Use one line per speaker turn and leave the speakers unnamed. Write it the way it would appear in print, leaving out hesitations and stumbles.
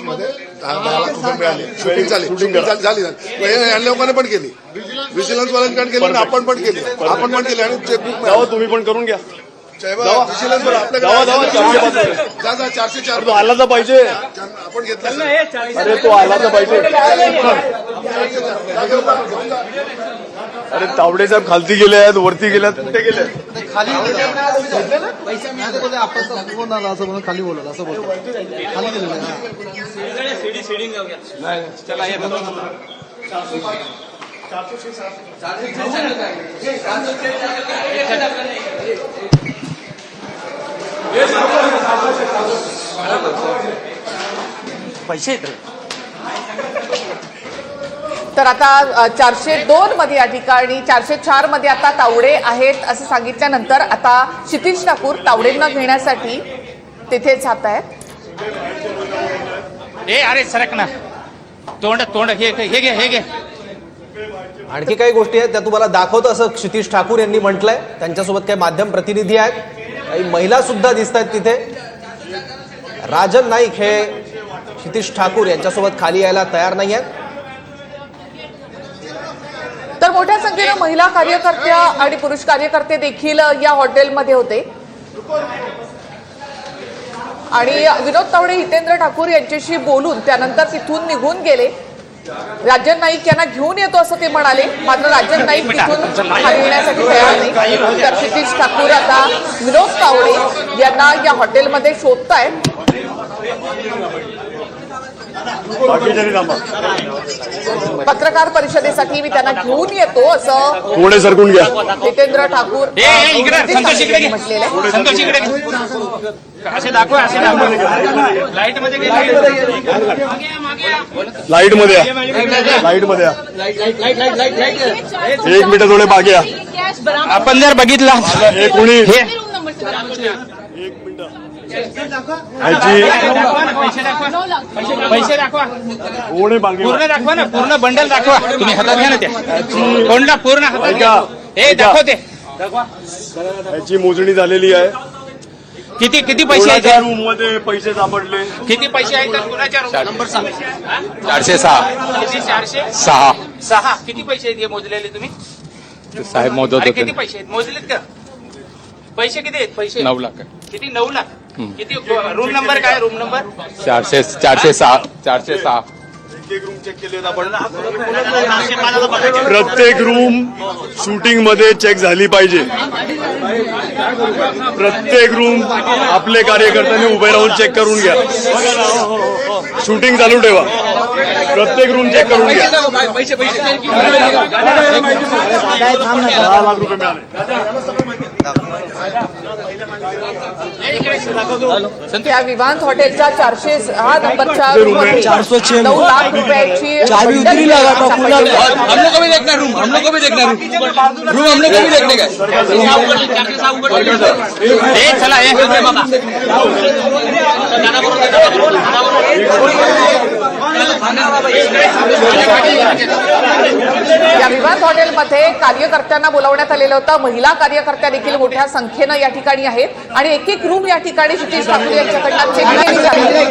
मध्ये 10 लाख रुपये मिळाले. शूटिंग झाली. या लोकांनी पण केली, व्हिजिलन्स वाल्यांकडे केली आणि आपण पण केली आणि चेकबुक
तुम्ही पण करून घ्या.
व्हिजिलन्स आपल्याकडे 404
तो आला तर पाहिजे.
आपण घेतला.
अरे तो आला तर पाहिजे. अरे तावडे साहेब खालती गेले आहेत, वरती गेले आहेत, कुठे गेले
खाली पैसे मिळाले बोलले आपण फोन आला असं म्हणून खाली बोलत असं बोलतो खाली गेलेलं
पैसे
तर आता 402 मध्ये या ठिकाणी 404 मध्ये आता तावडे आहेत असं सांगितल्यानंतर आता क्षितिज ठाकूर तावडेंना घेण्यासाठी तिथे जात आहेत.
अरे सरक ना, तोंड हे घे.
आणखी काही गोष्टी आहेत त्या तुम्हाला दाखवतो असं क्षितिज ठाकूर यांनी म्हटलंय. त्यांच्यासोबत काही माध्यम प्रतिनिधी आहेत, काही महिला सुद्धा दिसत आहेत तिथे. राजन नाईक हे क्षितिज ठाकूर यांच्यासोबत खाली यायला तयार नाही आहेत.
तर मोठ्या संख्येनं महिला कार्यकर्त्या आणि पुरुष कार्यकर्ते देखील या हॉटेलमध्ये होते आणि विनोद तावडे हितेंद्र ठाकूर यांच्याशी बोलून त्यानंतर तिथून निघून गेले. राजन नाईक यांना घेऊन येतो असं ते म्हणाले, मात्र राजन नाईक तिथून खाली येण्यासाठी तयार नाही. तर क्षितिज ठाकूर आता विनोद तावडे यांना या हॉटेलमध्ये शोधतायत. पत्रकार परिषदेसाठी मी त्यांना घेऊन येतो असं
पुढे सरकून घ्या.
हितेंद्र ठाकूर म्हटलेलं आहे.
लाईट मध्ये एक मिनिट थोडे मागे या.
आपण जर बघितला
हे कोणी
पैसे दाखवा,
कोणी मागे
पूर्ण दाखवा ना, पूर्ण बंडल दाखवा. तुम्ही हातात घ्या ना त्या कोणला पूर्ण हातात घ्या. हे दाखवते
याची मोजणी झालेली आहे.
किती पैसे आहेत?
रूम मध्ये पैसे सापडले.
किती पैसे आहेत? कुणाच्या नंबर
406.
किती? 406. किती पैसे आहेत हे मोजलेले तुम्ही?
साहेब मोजत
अरे किती पैसे आहेत मोजलेत का? पैसे किती आहेत? पैसे
9 लाख.
किती? 9 लाख. किती? रूम नंबर काय? Room number
406.
एक रूम चेक केले आपण. प्रत्येक रूम शूटिंग मध्ये चेक झाली पाहिजे. प्रत्येक रूम आपले कार्यकर्त्यांनी उभे राहून चेक करून घ्या. शूटिंग चालू ठेवा. प्रत्येक रूम चेक करून घ्या. 10 लाख रुपये मिळाले.
त्या विवांत हॉटेलच्या 406 नंबरच्या रूममध्ये 9 लाख रुपयाची
चाबी उतरी लगा तो पूरा हम लोग को भी देखना रूम हम लोग को भी देखने का
चला
या विवांत हॉटेलमध्ये कार्यकर्त्यांना बोलावण्यात आलेलं होतं. महिला कार्यकर्त्या देखील मोठ्या संख्येनं या ठिकाणी आहेत आणि एक रूम या ठिकाणी क्षितिज ठाकूर यांच्याकडनं चेक केली जाते.